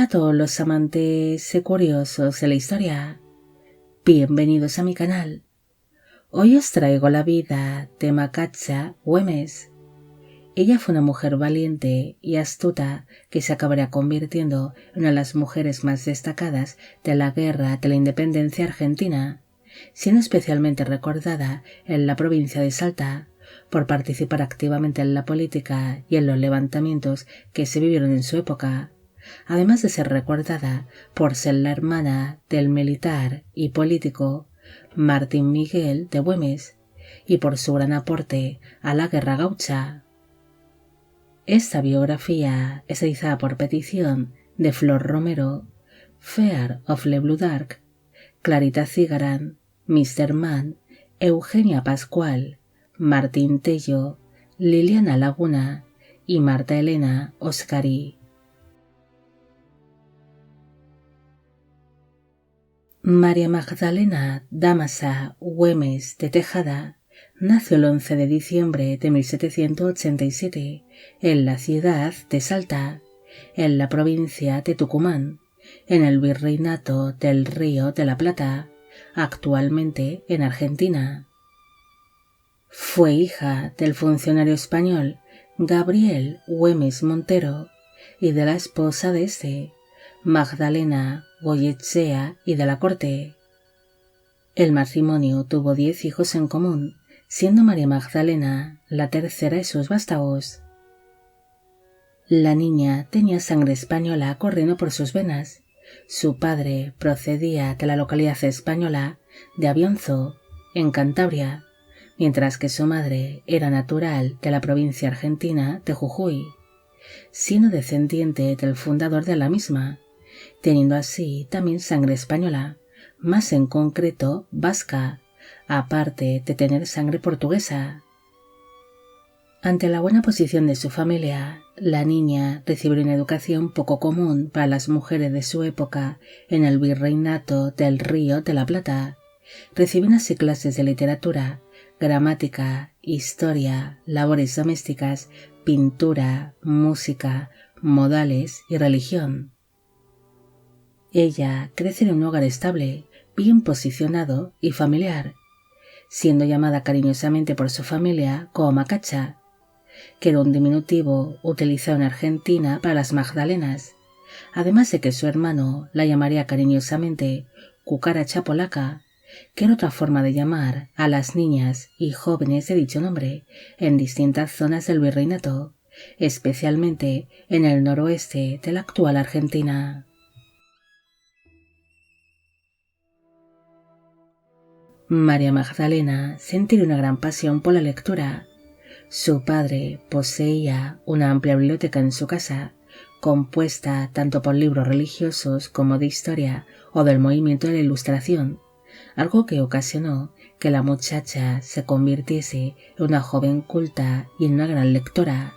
Hola a todos los amantes y curiosos de la historia. Bienvenidos a mi canal. Hoy os traigo la vida de Macaccha Güemes. Ella fue una mujer valiente y astuta que se acabaría convirtiendo en una de las mujeres más destacadas de la Guerra de la Independencia Argentina, siendo especialmente recordada en la provincia de Salta por participar activamente en la política y en los levantamientos que se vivieron en su época, además de ser recordada por ser la hermana del militar y político Martín Miguel de Güemes y por su gran aporte a la Guerra Gaucha. Esta biografía es realizada por petición de Flor Romero, Fear of the Blue Dark, Clarita Cigarán, Mr. Mann, Eugenia Pascual, Martín Tello, Liliana Laguna y Marta Elena Oscari. María Magdalena Dámaso Güemes de Tejada nació el 11 de diciembre de 1787 en la ciudad de Salta, en la provincia de Tucumán, en el Virreinato del Río de la Plata, actualmente en Argentina. Fue hija del funcionario español Gabriel Güemes Montero y de la esposa de este, Magdalena Goyechea y de la Corte. El matrimonio tuvo 10 hijos en común, siendo María Magdalena la tercera de sus vástagos. La niña tenía sangre española corriendo por sus venas. Su padre procedía de la localidad española de Avionzo, en Cantabria, mientras que su madre era natural de la provincia argentina de Jujuy, siendo descendiente del fundador de la misma, teniendo así también sangre española, más en concreto vasca, aparte de tener sangre portuguesa. Ante la buena posición de su familia, la niña recibió una educación poco común para las mujeres de su época en el Virreinato del Río de la Plata. Recibió así clases de literatura, gramática, historia, labores domésticas, pintura, música, modales y religión. Ella crece en un hogar estable, bien posicionado y familiar, siendo llamada cariñosamente por su familia como Macacha, que era un diminutivo utilizado en Argentina para las Magdalenas, además de que su hermano la llamaría cariñosamente cucaracha polaca, que era otra forma de llamar a las niñas y jóvenes de dicho nombre en distintas zonas del virreinato, especialmente en el noroeste de la actual Argentina. María Magdalena sentía una gran pasión por la lectura. Su padre poseía una amplia biblioteca en su casa, compuesta tanto por libros religiosos como de historia o del movimiento de la Ilustración, algo que ocasionó que la muchacha se convirtiese en una joven culta y en una gran lectora.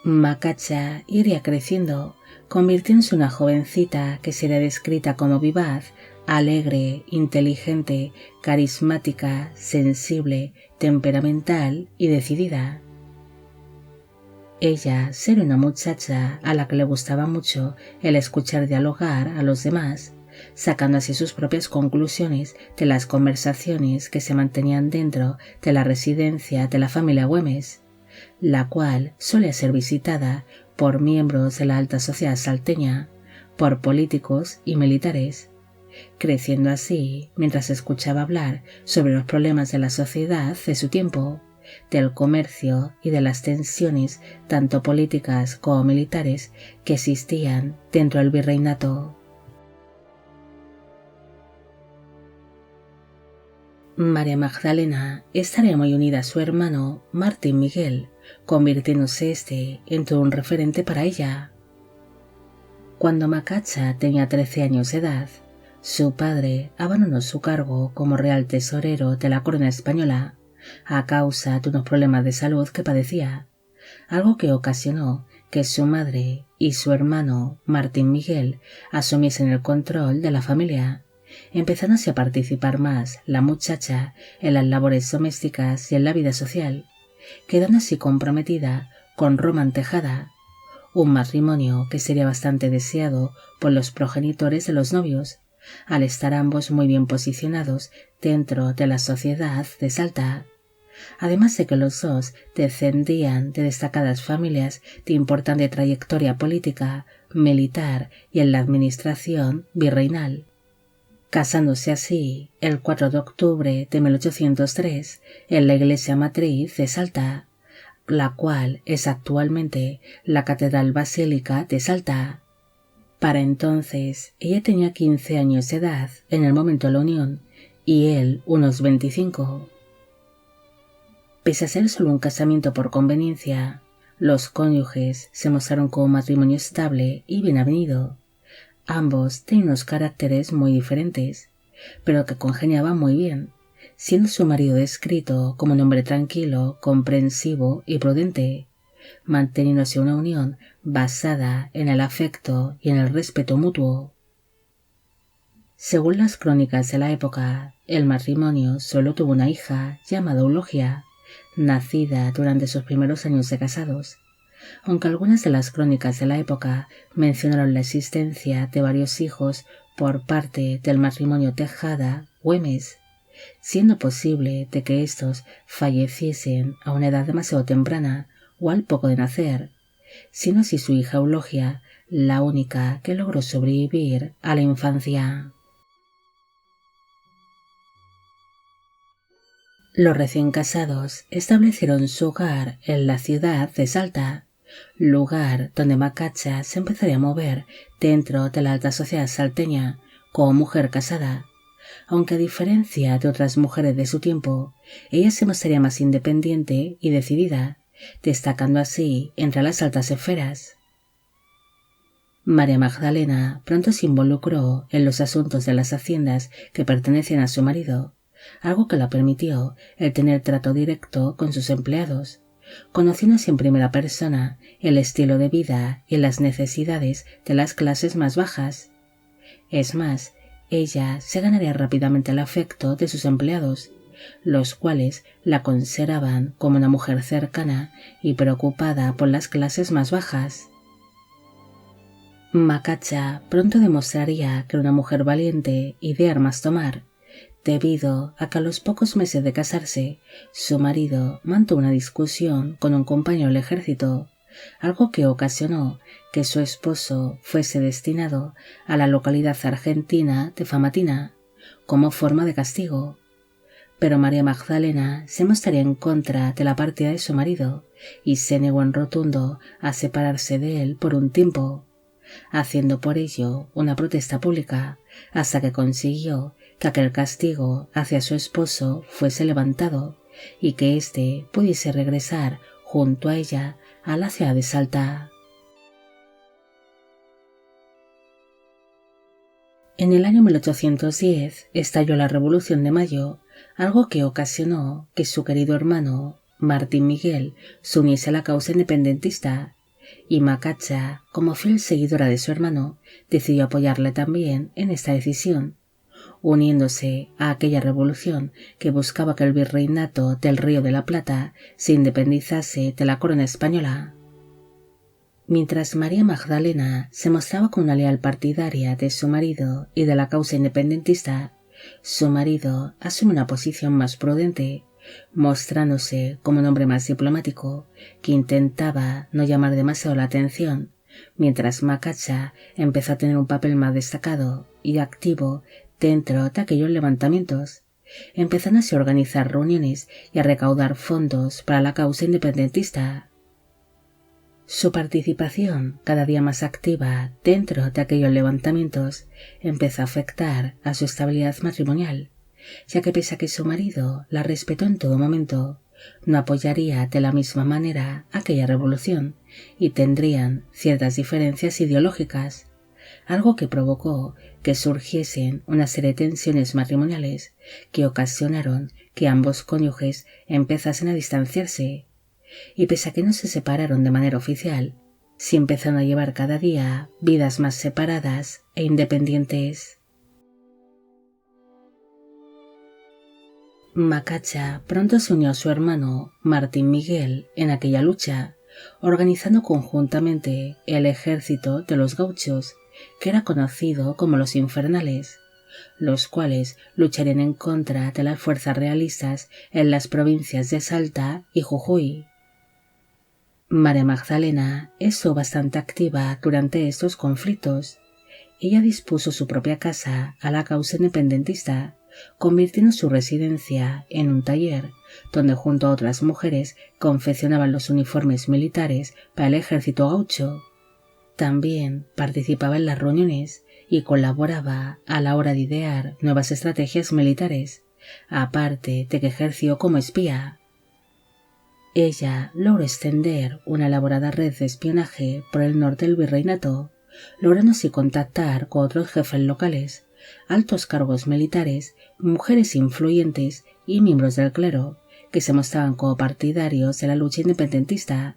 Macacha iría creciendo, convirtiéndose en una jovencita que sería descrita como vivaz, alegre, inteligente, carismática, sensible, temperamental y decidida. Ella sería una muchacha a la que le gustaba mucho el escuchar dialogar a los demás, sacando así sus propias conclusiones de las conversaciones que se mantenían dentro de la residencia de la familia Güemes, la cual solía ser visitada por miembros de la alta sociedad salteña, por políticos y militares, creciendo así mientras escuchaba hablar sobre los problemas de la sociedad de su tiempo, del comercio y de las tensiones tanto políticas como militares que existían dentro del virreinato. María Magdalena estaría muy unida a su hermano Martín Miguel, convirtiéndose este en todo un referente para ella. Cuando Macacha tenía 13 años de edad, su padre abandonó su cargo como real tesorero de la corona española a causa de unos problemas de salud que padecía, algo que ocasionó que su madre y su hermano Martín Miguel asumiesen el control de la familia, empezando así a participar más la muchacha en las labores domésticas y en la vida social, quedando así comprometida con Román Tejada, un matrimonio que sería bastante deseado por los progenitores de los novios, al estar ambos muy bien posicionados dentro de la sociedad de Salta, además de que los dos descendían de destacadas familias de importante trayectoria política, militar y en la administración virreinal, casándose así el 4 de octubre de 1803 en la iglesia matriz de Salta, la cual es actualmente la Catedral Basílica de Salta. Para entonces ella tenía 15 años de edad en el momento de la unión y él unos 25. Pese a ser solo un casamiento por conveniencia, los cónyuges se mostraron como un matrimonio estable y bien avenido. Ambos tenían unos caracteres muy diferentes, pero que congeniaban muy bien, siendo su marido descrito como un hombre tranquilo, comprensivo y prudente, manteniéndose una unión basada en el afecto y en el respeto mutuo. Según las crónicas de la época, el matrimonio solo tuvo una hija llamada Eulogia, nacida durante sus primeros años de casados, aunque algunas de las crónicas de la época mencionaron la existencia de varios hijos por parte del matrimonio Tejada-Güemes, siendo posible de que estos falleciesen a una edad demasiado temprana o al poco de nacer, siendo así su hija Eulogia la única que logró sobrevivir a la infancia. Los recién casados establecieron su hogar en la ciudad de Salta, lugar donde Macacha se empezaría a mover dentro de la alta sociedad salteña como mujer casada, aunque a diferencia de otras mujeres de su tiempo, ella se mostraría más independiente y decidida, destacando así entre las altas esferas. María Magdalena pronto se involucró en los asuntos de las haciendas que pertenecían a su marido, algo que la permitió el tener trato directo con sus empleados, conociendo así en primera persona el estilo de vida y las necesidades de las clases más bajas. Es más, ella se ganaría rápidamente el afecto de sus empleados, los cuales la consideraban como una mujer cercana y preocupada por las clases más bajas. Macacha pronto demostraría que era una mujer valiente y de armas tomar, debido a que a los pocos meses de casarse, su marido mantuvo una discusión con un compañero del ejército, algo que ocasionó que su esposo fuese destinado a la localidad argentina de Famatina, como forma de castigo. Pero María Magdalena se mostraría en contra de la partida de su marido y se negó en rotundo a separarse de él por un tiempo, haciendo por ello una protesta pública, hasta que consiguió que aquel castigo hacia su esposo fuese levantado y que éste pudiese regresar junto a ella a la ciudad de Salta. En el año 1810 estalló la Revolución de Mayo, algo que ocasionó que su querido hermano, Martín Miguel, se uniese a la causa independentista, y Macacha, como fiel seguidora de su hermano, decidió apoyarle también en esta decisión, uniéndose a aquella revolución que buscaba que el virreinato del Río de la Plata se independizase de la corona española. Mientras María Magdalena se mostraba como una leal partidaria de su marido y de la causa independentista, su marido asume una posición más prudente, mostrándose como un hombre más diplomático que intentaba no llamar demasiado la atención, mientras Macacha empezó a tener un papel más destacado y activo dentro de aquellos levantamientos, empezando así a organizar reuniones y a recaudar fondos para la causa independentista. Su participación, cada día más activa dentro de aquellos levantamientos, empezó a afectar a su estabilidad matrimonial, ya que pese a que su marido la respetó en todo momento, no apoyaría de la misma manera aquella revolución y tendrían ciertas diferencias ideológicas, algo que provocó que surgiesen una serie de tensiones matrimoniales que ocasionaron que ambos cónyuges empezasen a distanciarse, y pese a que no se separaron de manera oficial, sí empezaron a llevar cada día vidas más separadas e independientes. Macacha pronto se unió a su hermano Martín Miguel en aquella lucha, organizando conjuntamente el ejército de los gauchos, que era conocido como los Infernales, los cuales lucharían en contra de las fuerzas realistas en las provincias de Salta y Jujuy. María Magdalena estuvo bastante activa durante estos conflictos. Ella dispuso su propia casa a la causa independentista, convirtiendo su residencia en un taller, donde junto a otras mujeres confeccionaban los uniformes militares para el ejército gaucho. También participaba en las reuniones y colaboraba a la hora de idear nuevas estrategias militares, aparte de que ejerció como espía. Ella logró extender una elaborada red de espionaje por el norte del virreinato, logrando así contactar con otros jefes locales, altos cargos militares, mujeres influyentes y miembros del clero, que se mostraban como partidarios de la lucha independentista.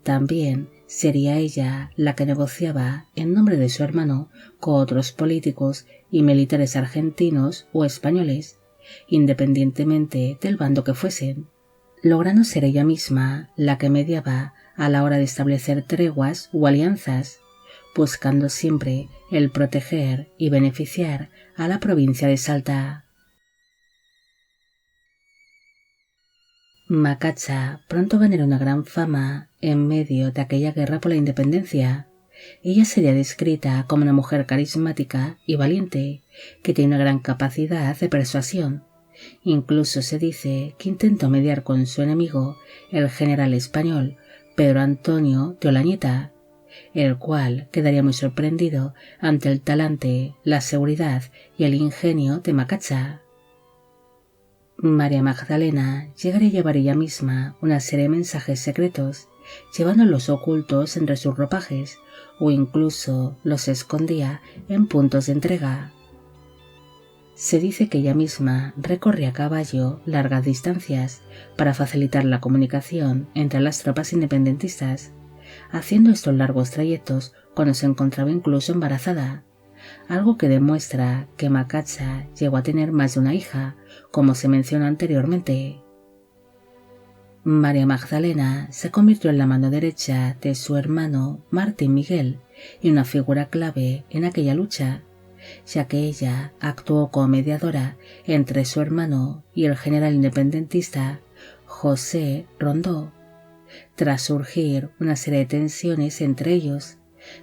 También sería ella la que negociaba en nombre de su hermano con otros políticos y militares argentinos o españoles, independientemente del bando que fuesen, logrando ser ella misma la que mediaba a la hora de establecer treguas o alianzas, buscando siempre el proteger y beneficiar a la provincia de Salta. Macacha pronto ganaría una gran fama en medio de aquella guerra por la independencia. Ella sería descrita como una mujer carismática y valiente, que tiene una gran capacidad de persuasión. Incluso se dice que intentó mediar con su enemigo, el general español Pedro Antonio de Olañeta, el cual quedaría muy sorprendido ante el talante, la seguridad y el ingenio de Macacha. María Magdalena llegaría a llevar ella misma una serie de mensajes secretos, llevándolos ocultos entre sus ropajes o incluso los escondía en puntos de entrega. Se dice que ella misma recorría a caballo largas distancias para facilitar la comunicación entre las tropas independentistas, haciendo estos largos trayectos cuando se encontraba incluso embarazada, algo que demuestra que Macacha llegó a tener más de una hija, como se mencionó anteriormente. María Magdalena se convirtió en la mano derecha de su hermano Martín Miguel y una figura clave en aquella lucha, ya que ella actuó como mediadora entre su hermano y el general independentista José Rondó, tras surgir una serie de tensiones entre ellos,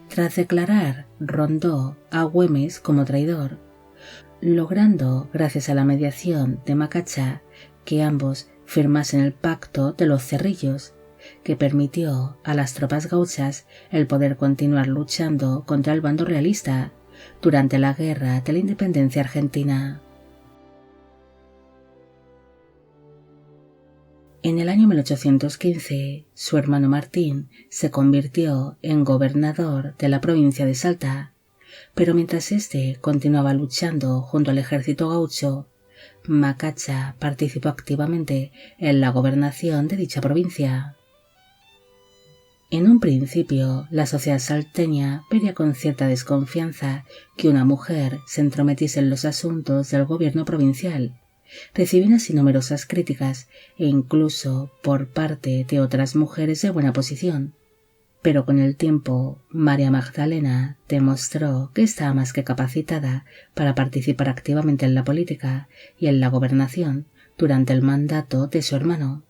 tras declarar Rondó a Güemes como traidor, logrando, gracias a la mediación de Macacha, que ambos firmasen el Pacto de los Cerrillos, que permitió a las tropas gauchas el poder continuar luchando contra el bando realista durante la Guerra de la Independencia Argentina. En el año 1815, su hermano Martín se convirtió en gobernador de la provincia de Salta, pero mientras éste continuaba luchando junto al ejército gaucho, Macacha participó activamente en la gobernación de dicha provincia. En un principio, la sociedad salteña vería con cierta desconfianza que una mujer se entrometiese en los asuntos del gobierno provincial, recibiendo así numerosas críticas e incluso por parte de otras mujeres de buena posición. Pero con el tiempo, María Magdalena demostró que estaba más que capacitada para participar activamente en la política y en la gobernación durante el mandato de su hermano.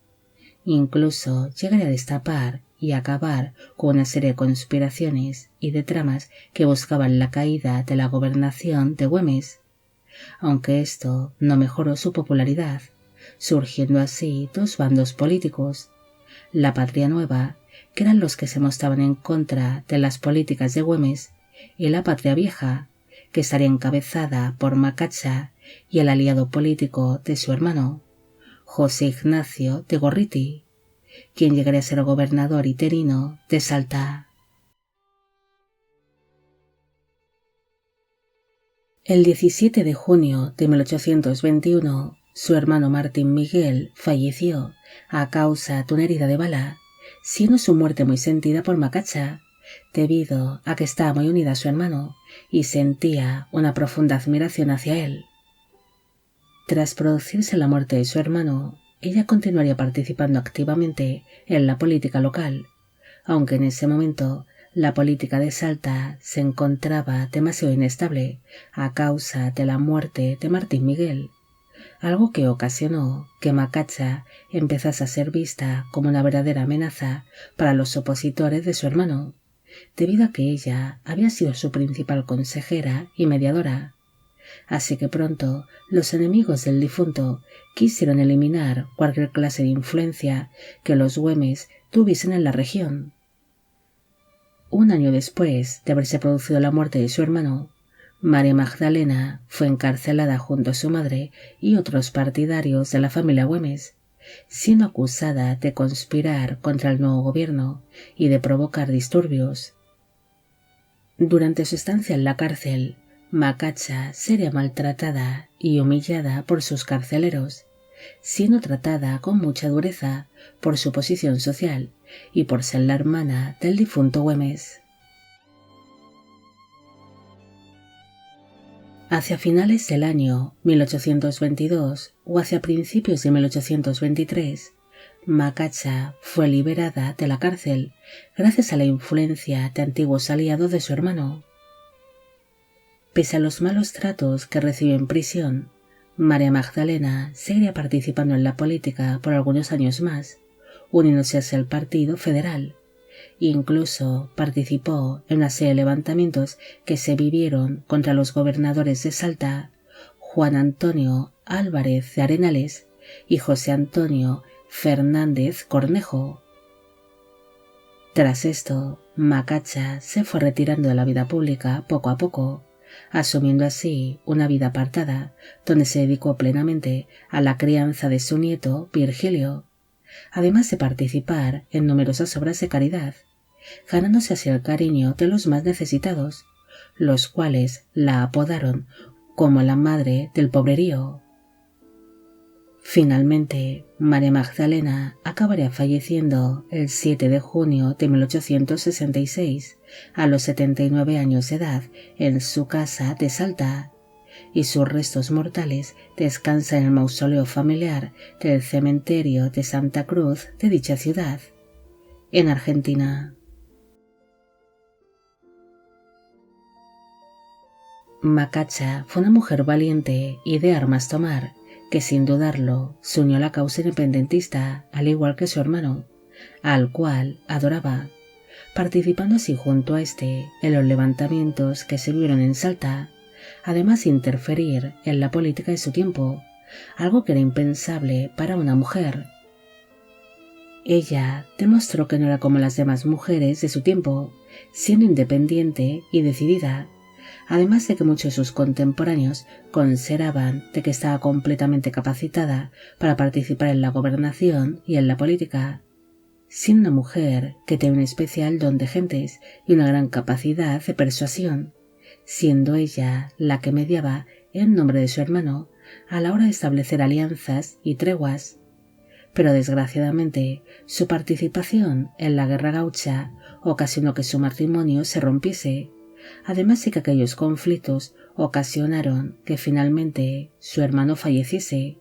Incluso llegaría a destapar y acabar con una serie de conspiraciones y de tramas que buscaban la caída de la gobernación de Güemes, aunque esto no mejoró su popularidad, surgiendo así dos bandos políticos: la Patria Nueva, que eran los que se mostraban en contra de las políticas de Güemes, y la Patria Vieja, que estaría encabezada por Macacha y el aliado político de su hermano, José Ignacio de Gorriti, quien llegaría a ser gobernador interino de Salta. El 17 de junio de 1821, su hermano Martín Miguel falleció a causa de una herida de bala, siendo su muerte muy sentida por Macacha, debido a que estaba muy unida a su hermano y sentía una profunda admiración hacia él. Tras producirse la muerte de su hermano, ella continuaría participando activamente en la política local, aunque en ese momento la política de Salta se encontraba demasiado inestable a causa de la muerte de Martín Miguel, algo que ocasionó que Macacha empezase a ser vista como una verdadera amenaza para los opositores de su hermano, debido a que ella había sido su principal consejera y mediadora. Así que pronto los enemigos del difunto quisieron eliminar cualquier clase de influencia que los Güemes tuviesen en la región. Un año después de haberse producido la muerte de su hermano, María Magdalena fue encarcelada junto a su madre y otros partidarios de la familia Güemes, siendo acusada de conspirar contra el nuevo gobierno y de provocar disturbios. Durante su estancia en la cárcel, Macacha sería maltratada y humillada por sus carceleros, siendo tratada con mucha dureza por su posición social y por ser la hermana del difunto Güemes. Hacia finales del año 1822 o hacia principios de 1823, Macacha fue liberada de la cárcel gracias a la influencia de antiguos aliados de su hermano. Pese a los malos tratos que recibió en prisión, María Magdalena seguiría participando en la política por algunos años más, uniéndose hacia el Partido Federal. Incluso participó en una serie de levantamientos que se vivieron contra los gobernadores de Salta, Juan Antonio Álvarez de Arenales y José Antonio Fernández Cornejo. Tras esto, Macacha se fue retirando de la vida pública poco a poco, asumiendo así una vida apartada, donde se dedicó plenamente a la crianza de su nieto Virgilio, además de participar en numerosas obras de caridad, ganándose así el cariño de los más necesitados, los cuales la apodaron como la madre del pobrerío. Finalmente, María Magdalena acabaría falleciendo el 7 de junio de 1866, a los 79 años de edad, en su casa de Salta, y sus restos mortales descansan en el mausoleo familiar del cementerio de Santa Cruz de dicha ciudad, en Argentina. Macacha fue una mujer valiente y de armas tomar, que sin dudarlo se unió a la causa independentista, al igual que su hermano, al cual adoraba, participando así junto a este en los levantamientos que se vieron en Salta, además de interferir en la política de su tiempo, algo que era impensable para una mujer. Ella demostró que no era como las demás mujeres de su tiempo, siendo independiente y decidida, además de que muchos de sus contemporáneos consideraban de que estaba completamente capacitada para participar en la gobernación y en la política, siendo una mujer que tenía un especial don de gentes y una gran capacidad de persuasión, siendo ella la que mediaba en nombre de su hermano a la hora de establecer alianzas y treguas. Pero desgraciadamente su participación en la guerra gaucha ocasionó que su matrimonio se rompiese, además de que aquellos conflictos ocasionaron que finalmente su hermano falleciese.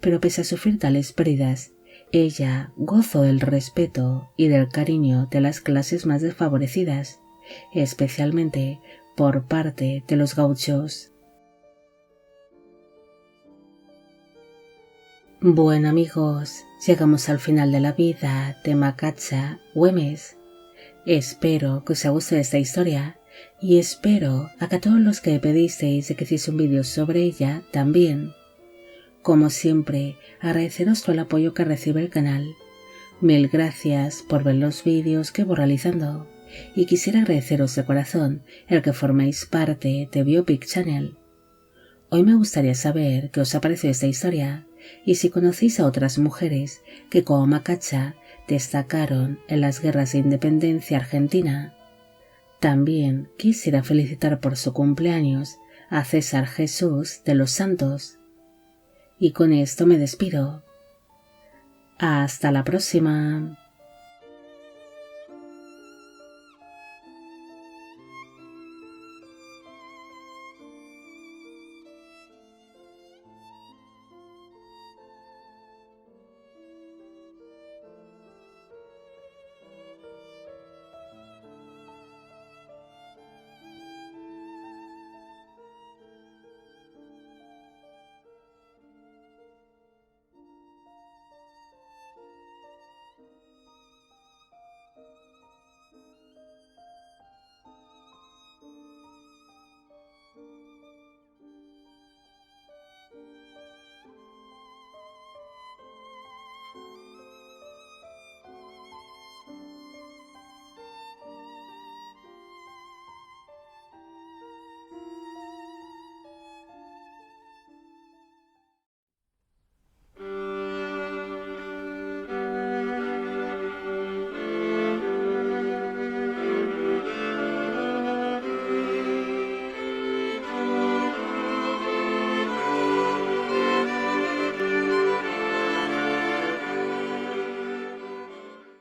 Pero pese a sufrir tales pérdidas, ella gozó del respeto y del cariño de las clases más desfavorecidas, especialmente por parte de los gauchos. Bueno amigos, llegamos al final de la vida de Macacha Güemes. Espero que os haya gustado esta historia y espero a que a todos los que me pedisteis de que hiciese un vídeo sobre ella también. Como siempre, agradeceros todo el apoyo que recibe el canal. Mil gracias por ver los vídeos que voy realizando y quisiera agradeceros de corazón el que forméis parte de Biopic Channel. Hoy me gustaría saber qué os ha parecido esta historia y si conocéis a otras mujeres que como Macacha destacaron en las guerras de independencia argentina. También quisiera felicitar por su cumpleaños a César Jesús de los Santos. Y con esto me despido. Hasta la próxima.